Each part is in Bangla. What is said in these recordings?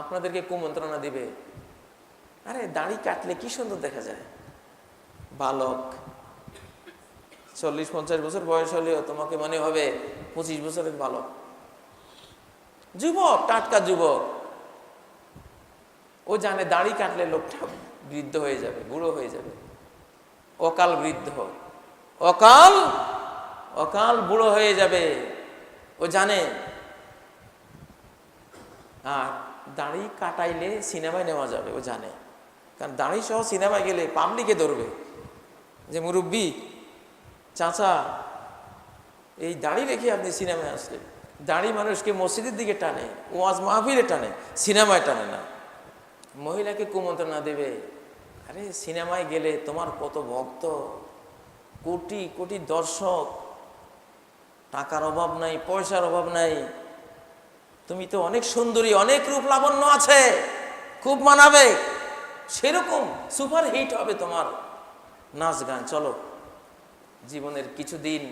আপনাদেরকে কুমন্ত্রণা দিবে, আরে দাড়ি কাটলে কি সুন্দর দেখা যায়, বালক 40-50 বছর বয়স হলেও তোমাকে মনে হবে 25 বছরের বালক, যুবক, টাটকা যুবক। ও জানে দাড়ি কাটলে লোকটা বৃদ্ধ হয়ে যাবে, বুড়ো হয়ে যাবে, অকাল বৃদ্ধ, অকাল অকাল বুড়ো হয়ে যাবে, ও জানে। আর দাড়ি কাটাইলে সিনেমায় নেওয়া যাবে, ও জানে। কারণ দাড়ি সহ সিনেমায় গেলে পাবলিকে ধরবে যে মুরব্বী, চাচা, এই দাড়ি রেখে আপনি সিনেমায় আসলেন। দাড়ি মানুষকে মসজিদের দিকে টানে, ওয়াজ মাহফিলে টানে, সিনেমায় টানে না। মহিলাকে কুমন্ত্রণা দেবে, আরে সিনেমায় গেলে তোমার কত ভক্ত, কোটি কোটি দর্শক, টাকার অভাব নাই, পয়সার অভাব নাই, তুমি তো অনেক সুন্দরী, অনেক রূপ লাবণ্য আছে, খুব মানাবে, সেরকম সুপার হিট হবে তোমার নাচ গান। চলো জীবনের কিছুদিন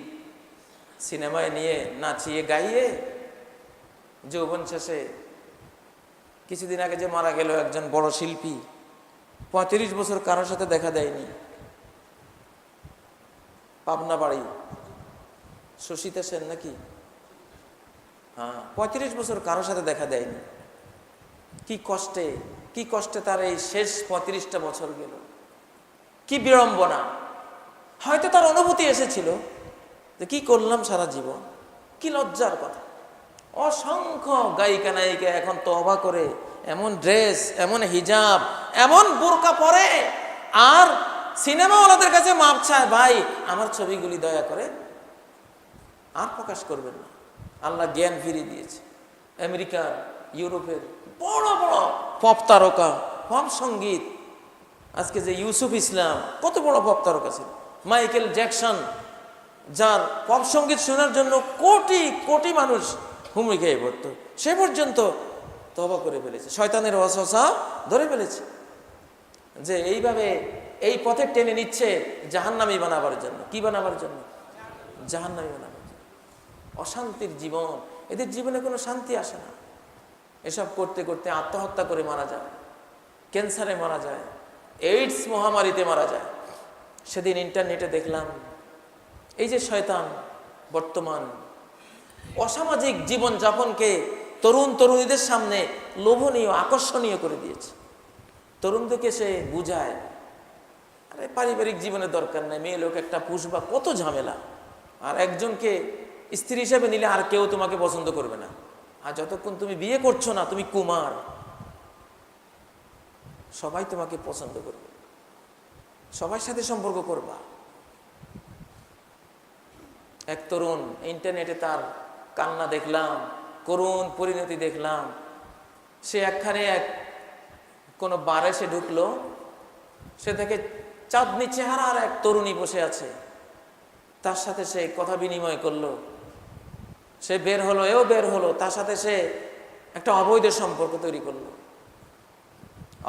সিনেমায় নিয়ে নাচিয়ে গাইয়ে যৌবন শেষে। কিছুদিন আগে যে মারা গেল একজন বড় শিল্পী, 35 বছর কারোর সাথে দেখা দেয়নি, পাবনা বাড়ি, সুশীতা সেন নাকি, হ্যাঁ, 35 বছর কারোর সাথে দেখা দেয়নি। কি কষ্টে, কি কষ্টে তার এই শেষ 35টা বছর গেল, কি বিড়ম্বনা। হয়তো তার অনুভূতি এসেছিল যে কি করলাম সারা জীবন, কি লজ্জার কথা। অসংখ্য গায়িকা নায়িকা এখন তওবা করে এমন ড্রেস, এমন হিজাব, এমন বোরকা পরে, আর সিনেমাওয়ালাদের কাছে মাপ চায়, ভাই আমার ছবিগুলি দয়া করে আর প্রকাশ করবেন না। আল্লাহ জ্ঞান ফিরিয়ে দিয়েছে। আমেরিকার, ইউরোপের বড় বড় পপ তারকা, পপ সঙ্গীত, আজকে যে ইউসুফ ইসলাম কত বড় পপ তারকা ছিল, মাইকেল জ্যাকসন, যার পপ সঙ্গীত শোনার জন্য কোটি কোটি মানুষ হুমড়ি খেয়ে পড়তো, সে পর্যন্ত তওবা করে ফেলেছে, শয়তানের ওয়াসওয়াসা ধরে ফেলেছে যে এইভাবে এই পথে টেনে নিচ্ছে জাহান্নামী বানাবার জন্য। কি বানাবার জন্য? জাহান্নামী বানাবার জন্য। অশান্তির জীবন, এদের জীবনে কোনো শান্তি আসে না। এসব করতে করতে আত্মহত্যা করে মারা যায়, ক্যান্সারে মারা যায়, এইডস মহামারীতে মারা যায়। সেদিন ইন্টারনেটে দেখলাম এই যে শয়তান বর্তমান অসামাজিক জীবনযাপনকে তরুণ তরুণীদের সামনে লোভনীয়, আকর্ষণীয় করে দিয়েছে। তরুণদেরকে সে বুঝায়, আরে পারিবারিক জীবনের দরকার নেই, মেয়ে লোক একটা পুষবা, কত ঝামেলা, আর একজনকে স্ত্রী হিসেবে নিলে আর কেউ তোমাকে পছন্দ করবে না, আর যতক্ষণ তুমি বিয়ে করছো না, তুমি কুমার, সবাই তোমাকে পছন্দ করবে, সবার সাথে সম্পর্ক করবা। এক তরুণ ইন্টারনেটে তার কান্না দেখলাম, করুণ পরিণতি দেখলাম। সে একখানে কোনো বারে সে ঢুকলো, সে দেখে চাঁদনি চেহারার এক তরুণী বসে আছে, তার সাথে সে কথা বিনিময় করলো। সে বের হলো, এও বের হলো, তার সাথে সে একটা অবৈধ সম্পর্ক তৈরি করলো,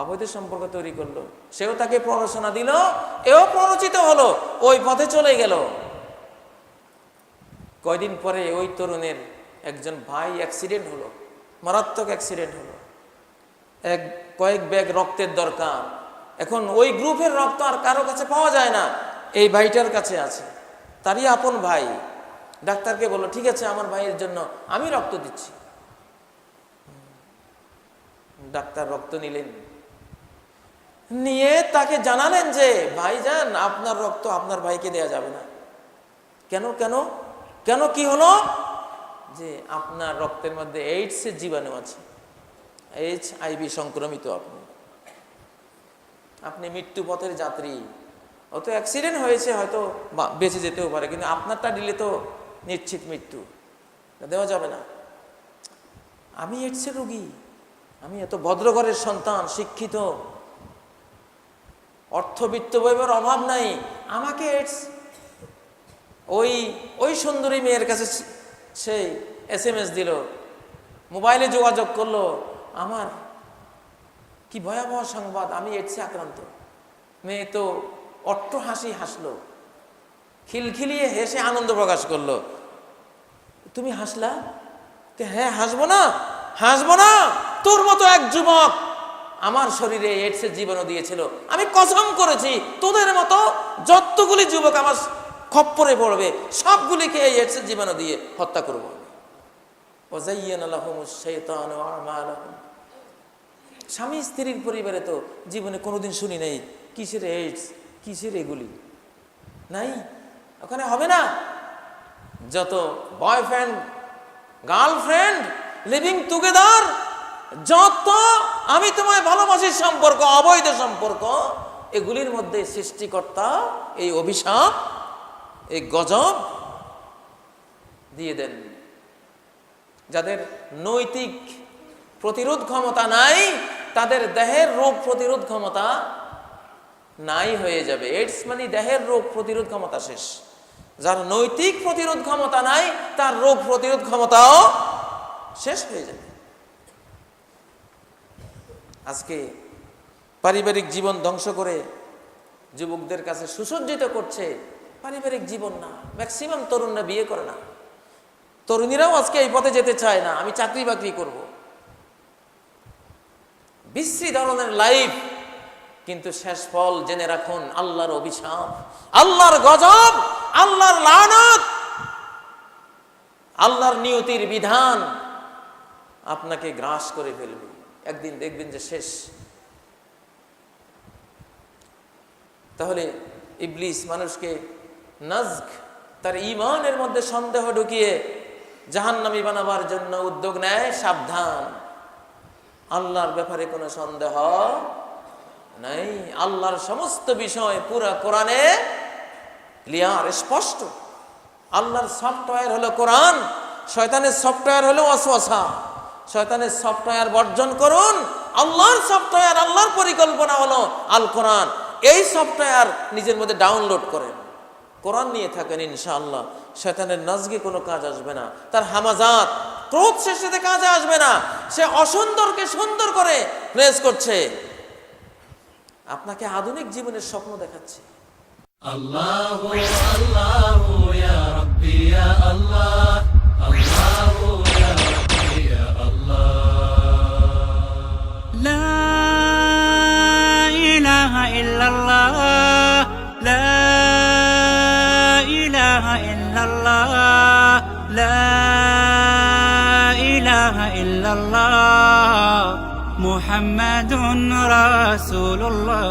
অবৈধ সম্পর্ক তৈরি করলো। সেও তাকে প্ররোচনা দিল, এও প্ররোচিত হলো, ওই পথে চলে গেল। কয়দিন পরে ওই তরুণের একজন ভাই অ্যাক্সিডেন্ট হলো, মারাত্মক অ্যাক্সিডেন্ট হলো, কয়েক ব্যাগ রক্তের দরকার। এখন ওই গ্রুপের রক্ত আর কারো কাছে পাওয়া যায় না, এই ভাইটার কাছে আছে, তারই আপন ভাই। ডাক্তারকে বললো, ঠিক আছে আমার ভাইয়ের জন্য আমি রক্ত দিচ্ছি। ডাক্তার রক্ত নিলেন, নিয়ে তাকে জানালেন যে ভাইজান, আপনার রক্ত আপনার ভাইকে দেয়া যাবে না। কেন কেন কেন কি হলো? যে আপনার রক্তের মধ্যে এইডসের জীবাণু আছে, HIV সংক্রমিত, আপনি মৃত্যু পথের যাত্রী। হয়তো অ্যাক্সিডেন্ট হয়েছে, হয়তো বেঁচে যেতেও পারে, কিন্তু আপনারটা দিলে তো নিশ্চিত মৃত্যু, দেওয়া যাবে না। আমি এইডসের রোগী, আমি এত ভদ্র ঘরের সন্তান, শিক্ষিত, অর্থবিত্ত বইবার অভাব নাই, আমাকে এইডস। ওই সুন্দরী মেয়ের কাছে সেই SMS দিল, মোবাইলে যোগাযোগ করলো, আমার কি ভয়াবহ সংবাদ, আমি এইডসে আক্রান্ত। মেয়ে তো অট্ট হাসি হাসলো, খিলখিলিয়ে হেসে আনন্দ প্রকাশ করলো। তুমি হাসলা? হ্যাঁ হাসবো না, হাসবো না। তোর মতো এক যুবক আমার শরীরে এইডসের জীবাণু দিয়েছিল, আমি কসম করেছি তোদের মতো যতগুলি যুবক আমার খপ্পরে পড়বে সবগুলিকে এই এইডসের জীবাণু দিয়ে হত্যা করবো। স্বামী স্ত্রীর পরিবারে তো জীবনে কোনোদিন শুনি নাই কিসের এইডস, কিসের এগুলি নাই, ওখানে হবে না। যত বয়ফ্রেন্ড গার্লফ্রেন্ড লিভিং টুগেদার, যত আমি তোমায় ভালোবাসির সম্পর্ক, অবৈধ সম্পর্ক, এগুলির মধ্যে সৃষ্টিকর্তা এই অভিশাপ, এই গজব দিয়ে দেন। যাদের নৈতিক প্রতিরোধ ক্ষমতা নাই, তাদের দেহের রোগ প্রতিরোধ ক্ষমতা নাই হয়ে যাবে। এইডস মানে দেহের রোগ প্রতিরোধ ক্ষমতা শেষ। যার নৈতিক প্রতিরোধ ক্ষমতা নাই, তার রোগ প্রতিরোধ ক্ষমতাও শেষ হয়ে যাবে। আজকে পারিবারিক জীবন ধ্বংস করে যুবকদের কাছে সুসজ্জিত করছে পারিবারিক জীবন না। ম্যাক্সিমাম তরুণরা বিয়ে করে না, তরুণীরাও আজকে এই পথে যেতে চায় না, আমি চাকরি বাকরি করব। বিশ্রী ধরনের লাইফ, কিন্তু শেষ ফল জেনে রাখুন আল্লাহর অভিশাপ, আল্লাহর গজব, আল্লাহর লানত, আল্লাহর নিয়তির বিধান আপনাকে গ্রাস করে ফেলবে। একদিন দেখবেন যে শেষ। তাহলে ইবলিস মানুষকে নাজক, তার ঈমানের মধ্যে সন্দেহ ঢুকিয়ে জাহান্নামী বানাবার জন্য উদ্যোগ নেয়। সাবধান, আল্লাহর ব্যাপারে কোনো সন্দেহ নাই। আল্লাহর সমস্ত বিষয় পুরা কোরআনে ক্লিয়ার, স্পষ্ট। আল্লাহর সফটওয়্যার হলো কোরআন, শয়তানের সফটওয়্যার হলো ওয়াসওয়াসা। শয়তানের সফটওয়্যার বর্জন করুন, আল্লাহর সফটওয়্যার, আল্লাহর পরিকল্পনা হলো আল কোরআন। এই সফটওয়্যার নিজের মধ্যে ডাউনলোড করেন, কোরআন নিয়ে থাকেন, ইনশাআল্লাহ শয়তানের নাজগে কোনো কাজ আসবে না, তার হামাজাত, ক্রোধ শেষে কাজে আসবে না। সে অসুন্দরকে সুন্দর করে প্লেস করছে, আপনাকে আধুনিক জীবনের স্বপ্ন দেখাচ্ছে। আল্লাহু আল্লাহু ইয়া রাব্বি ইয়া আল্লাহ, আল্লাহু ইয়া রাব্বি ইয়া আল্লাহ। লা ইলাহা ইল্লাল্লাহ, লা ইলাহা ইল্লাল্লাহ, লা ইলাহা ইল্লাল্লাহ, মুহাম্মাদুর রাসূলুল্লাহ।